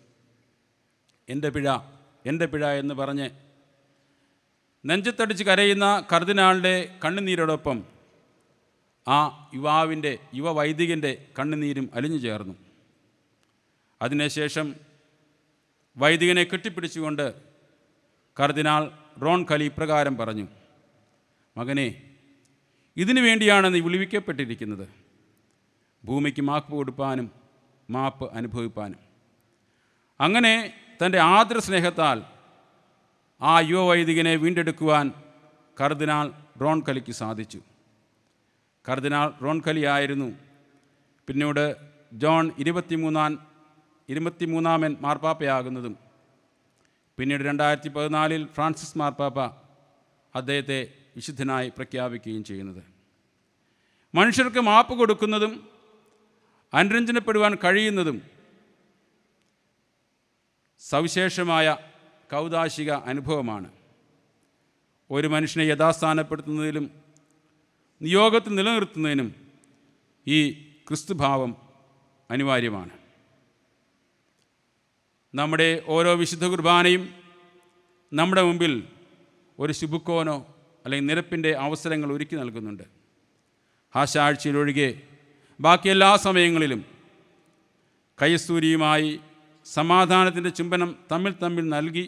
[SPEAKER 1] എൻ്റെ പിഴ എന്ന് പറഞ്ഞ് നെഞ്ചത്തടിച്ച് കരയുന്ന കർദിനാളിൻ്റെ കണ്ണുനീരോടൊപ്പം ആ യുവ വൈദികൻ്റെ കണ്ണുനീരും അലിഞ്ഞു ചേർന്നു. അതിനുശേഷം വൈദികനെ കെട്ടിപ്പിടിച്ചുകൊണ്ട് കർദിനാൾ റോൺ കലി ഇപ്രകാരം പറഞ്ഞു, മകനെ, ഇതിനു വേണ്ടിയാണ് നീ വിളിവിക്കപ്പെട്ടിരിക്കുന്നത്, ഭൂമിക്ക് മാപ്പ് കൊടുപ്പാനും മാപ്പ് അനുഭവിപ്പാനും. അങ്ങനെ തൻ്റെ ആദര സ്നേഹത്താൽ ആ യുവവൈദികനെ വീണ്ടെടുക്കുവാൻ കർദിനാൾ റോൺ കലിക്ക് സാധിച്ചു. കർദിനാൾ റോൺ കലി ആയിരുന്നു പിന്നീട് ജോൺ 23-ാമൻ മാർപ്പാപ്പയാകുന്നതും പിന്നീട് 2014 ഫ്രാൻസിസ് മാർപ്പാപ്പ അദ്ദേഹത്തെ വിശുദ്ധനായി പ്രഖ്യാപിക്കുകയും ചെയ്യുന്നത്. മനുഷ്യർക്ക് മാപ്പ് കൊടുക്കുന്നതും അനുരഞ്ജനപ്പെടുവാൻ കഴിയുന്നതും സവിശേഷമായ കൗദാശിക അനുഭവമാണ്. ഒരു മനുഷ്യനെ യഥാസ്ഥാനപ്പെടുത്തുന്നതിലും നിയോഗത്തിൽ നിലനിർത്തുന്നതിനും ഈ ക്രിസ്തുഭാവം അനിവാര്യമാണ്. നമ്മുടെ ഓരോ വിശുദ്ധ കുർബാനയും നമ്മുടെ മുമ്പിൽ ഒരു ശുഭുക്കോനോ അല്ലെങ്കിൽ നിരപ്പിൻ്റെ അവസരങ്ങൾ ഒരുക്കി നൽകുന്നുണ്ട്. ആഴ്ചയിലൊഴികെ ബാക്കി എല്ലാ സമയങ്ങളിലും കൈസ്തൂരിയുമായി സമാധാനത്തിൻ്റെ ചുംബനം തമ്മിൽ നൽകി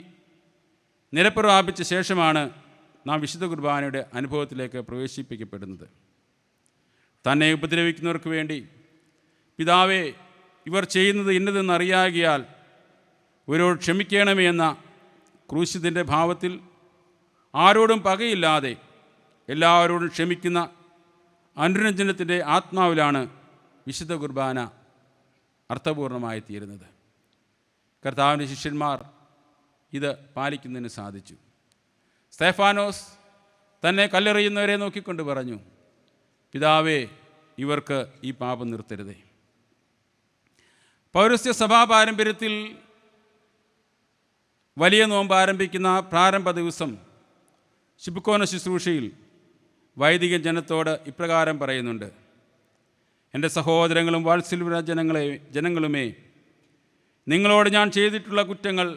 [SPEAKER 1] നിരപ്പ് പ്രാപിച്ച ശേഷമാണ് നാം വിശുദ്ധ കുർബാനയുടെ അനുഭവത്തിലേക്ക് പ്രവേശിപ്പിക്കപ്പെടുന്നത്. തന്നെ ഉപദ്രവിക്കുന്നവർക്ക് വേണ്ടി പിതാവേ, ഇവർ ചെയ്യുന്നത് ഇന്നതെന്നറിയാകിയാൽ ഇവരോട് ക്ഷമിക്കണമേ എന്ന ക്രൂശിതൻ്റെ ഭാവത്തിൽ ആരോടും പകയില്ലാതെ എല്ലാവരോടും ക്ഷമിക്കുന്ന അനുരഞ്ജനത്തിൻ്റെ ആത്മാവിലാണ് വിശുദ്ധ കുർബാന അർത്ഥപൂർണമായി തീരുന്നത്. കർത്താവിൻ്റെ ശിഷ്യന്മാർ ഇത് പാലിക്കുന്നതിന് സാധിച്ചു. സ്തെഫാനോസ് തന്നെ കല്ലെറിയുന്നവരെ നോക്കിക്കൊണ്ട് പറഞ്ഞു, പിതാവേ, ഇവർക്ക് ഈ പാപം നിർത്തരുതേ. പൗരസ്ത്യ സഭാ പാരമ്പര്യത്തിൽ വലിയ നോമ്പ് ആരംഭിക്കുന്ന പ്രാരംഭ ദിവസം ശുഭ്കോന ശുശ്രൂഷയിൽ വൈദിക ജനത്തോട് ഇപ്രകാരം പറയുന്നുണ്ട്: എൻ്റെ സഹോദരങ്ങളും വാത്സല്യ ജനങ്ങളുമേ, നിങ്ങളോട് ഞാൻ ചെയ്തിട്ടുള്ള കുറ്റങ്ങൾ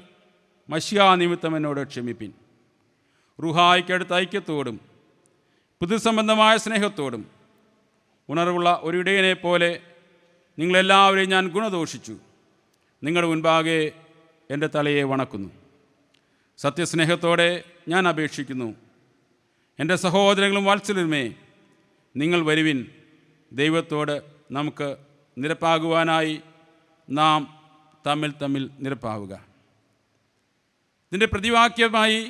[SPEAKER 1] മശിഹാ നിമിത്തം എന്നോട് ക്ഷമിപ്പിൻ. റുഹായ്ക്കടുത്ത ഐക്യത്തോടും പുതുസംബന്ധമായ സ്നേഹത്തോടും ഉണർവുള്ള ഒരു ഇടയനെ പോലെ നിങ്ങളെല്ലാവരെയും ഞാൻ ഗുണദോഷിച്ചു. നിങ്ങളുടെ മുൻപാകെ എൻ്റെ തലയെ വണക്കുന്നു. സത്യസ്നേഹത്തോടെ ഞാൻ അപേക്ഷിക്കുന്നു, എൻ്റെ സഹോദരങ്ങളും വാത്സല്യരുമേ, നിങ്ങൾ വരുവിൻ. ദൈവത്തോട് നമുക്ക് നിരപ്പാകുവാനായി നാം തമ്മിൽ നിരപ്പാവുക. ഇതിൻ്റെ പ്രതിവാക്യമായി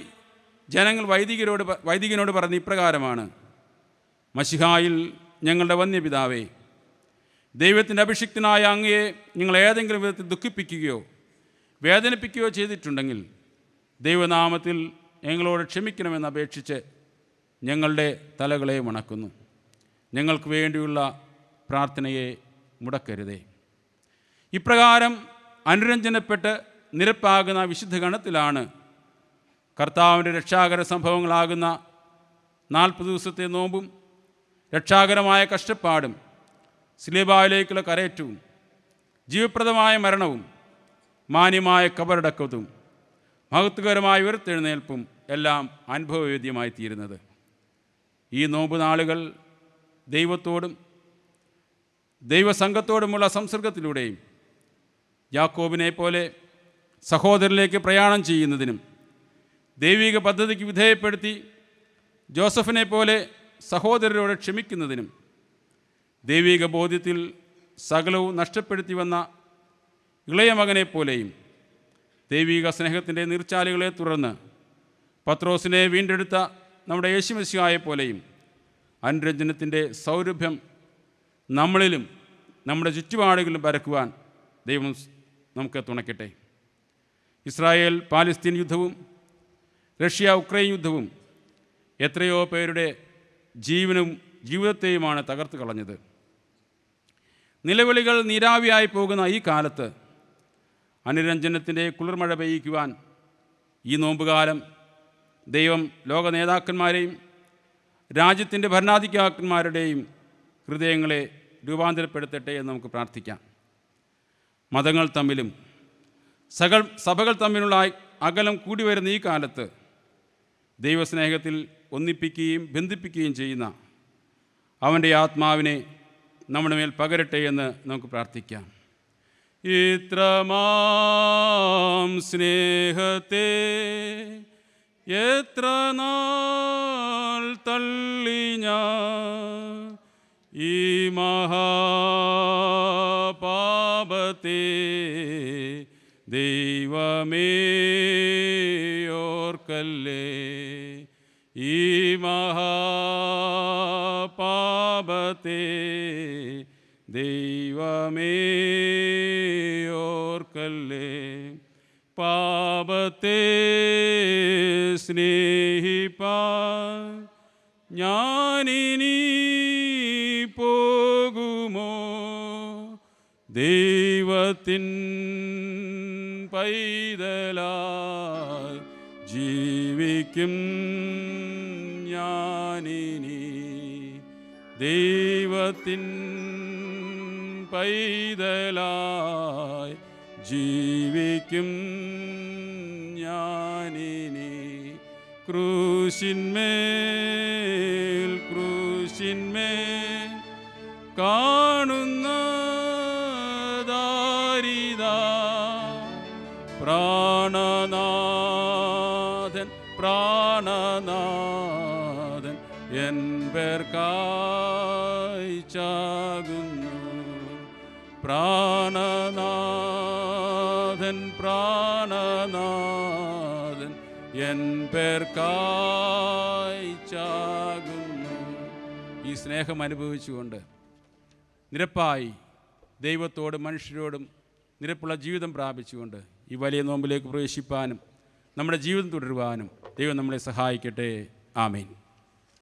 [SPEAKER 1] ജനങ്ങൾ വൈദികനോട് പറഞ്ഞ ഇപ്രകാരമാണ്: മശിഹായിൽ ഞങ്ങളുടെ വന്യപിതാവേ, ദൈവത്തിൻ്റെ അഭിഷിക്തനായ അങ്ങയെ നിങ്ങൾ ഏതെങ്കിലും വിധത്തിൽ ദുഃഖിപ്പിക്കുകയോ വേദനിപ്പിക്കുകയോ ചെയ്തിട്ടുണ്ടെങ്കിൽ ദൈവനാമത്തിൽ ഞങ്ങളോട് ക്ഷമിക്കണമെന്ന് അപേക്ഷിച്ച് ഞങ്ങളുടെ തലകളെ വണക്കുന്നു. ഞങ്ങൾക്ക് വേണ്ടിയുള്ള പ്രാർത്ഥനയെ മുടക്കരുതേ. ഇപ്രകാരം അനുരഞ്ജനപ്പെട്ട് നിരപ്പാകുന്ന വിശുദ്ധ ഗണത്തിലാണ് കർത്താവിൻ്റെ രക്ഷാകര സംഭവങ്ങളാകുന്ന 40 ദിവസത്തെ നോമ്പും രക്ഷാകരമായ കഷ്ടപ്പാടും സ്ലീബായിലേക്കുള്ള കരയേറ്റവും ജീവപ്രദമായ മരണവും മാന്യമായ കബറടക്കവും മഹത്വകരമായ ഉയർത്തെഴുന്നേൽപ്പും എല്ലാം അനുഭവവേദ്യമായി തീരുന്നത്. ഈ നോമ്പ് നാളുകൾ ദൈവത്തോടും ദൈവസംഘത്തോടുമുള്ള സംസർഗത്തിലൂടെയും യാക്കോബിനെ പോലെ സഹോദരനിലേക്ക് പ്രയാണം ചെയ്യുന്നതിനും ദൈവിക പദ്ധതിക്ക് വിധേയപ്പെടുത്തി ജോസഫിനെ പോലെ സഹോദരരോട് ക്ഷമിക്കുന്നതിനും ദൈവിക ബോധ്യത്തിൽ സകലവും നഷ്ടപ്പെടുത്തി വന്ന ഇളയ മകനെപ്പോലെയും ദൈവിക സ്നേഹത്തിൻ്റെ നീർച്ചാലുകളെ തുടർന്ന് പത്രോസിനെ വീണ്ടെടുത്ത നമ്മുടെ യേശുമശിഹായെപ്പോലെയും അനുരഞ്ജനത്തിൻ്റെ സൗരഭ്യം നമ്മളിലും നമ്മുടെ ചുറ്റുപാടുകളിലും പരക്കുവാൻ ദൈവം നമുക്ക് തുണയ്ക്കട്ടെ. ഇസ്രായേൽ പാലസ്തീൻ യുദ്ധവും റഷ്യ ഉക്രൈൻ യുദ്ധവും എത്രയോ പേരുടെ ജീവിതത്തെയുമാണ് തകർത്ത് കളഞ്ഞത്. നിലവിളികൾ നീരാവിയായി പോകുന്ന ഈ കാലത്ത് അനുരഞ്ജനത്തിൻ്റെ കുളിർമഴ പെയ്യിക്കുവാൻ ഈ നോമ്പുകാലം ദൈവം ലോക നേതാക്കന്മാരെയും രാജ്യത്തിൻ്റെ ഭരണാധികാരിമാരുടെയും ഹൃദയങ്ങളെ രൂപാന്തരപ്പെടുത്തട്ടെ എന്ന് നമുക്ക് പ്രാർത്ഥിക്കാം. മതങ്ങൾ തമ്മിലും സഭകൾ തമ്മിലുള്ള അകലം കൂടി വരുന്ന ഈ കാലത്ത് ദൈവസ്നേഹത്തിൽ ഒന്നിപ്പിക്കുകയും ബന്ധിപ്പിക്കുകയും ചെയ്യുന്ന അവൻ്റെ ആത്മാവിനെ നമ്മുടെ മേൽ പകരട്ടെ എന്ന് നമുക്ക് പ്രാർത്ഥിക്കാം. ഇത്രമാം സ്നേഹത്തെ എത്ര നാൾ തള്ളി ഞാൻ ഈ മഹാപാപത്തെ ദൈവമേ ഓർക്കല്ലേ. ഈ മഹാപാപത്തെ ദൈവമേ ഓർക്കല്ലേ. പാപത്തെ സ്നേഹിപ്പാൻ ഞാനിനി പോകുമോ? ദൈവത്തിൻ പൈതലായി ജീവിക്കും ഞാനിനി. ദൈവത്തിൻ പൈതലായി ജീവിക്കും ഞാനിനി. ക്രൂശിന്മേൽ ക്രൂശിന്മേൽ കാണുന്ന ദാരിദാ പ്രാണനാഥൻ പ്രാണനാഥൻ എൻ പേർക്കായി ചാകുന്നു. പ്രാണനാഥൻ പ്രാണനാഥൻ എൻ പേർക്കായി ചാകുന്നു. ഈ സ്നേഹം അനുഭവിച്ചുകൊണ്ട് നിരപ്പായി ദൈവത്തോടും മനുഷ്യരോടും നിരപ്പുള്ള ജീവിതം പ്രാപിച്ചുകൊണ്ട് ഈ വലിയ നോമ്പിലേക്ക് പ്രവേശിപ്പാനും നമ്മുടെ ജീവിതം തുടരുവാനും ദൈവം നമ്മളെ സഹായിക്കട്ടെ. ആമേൻ.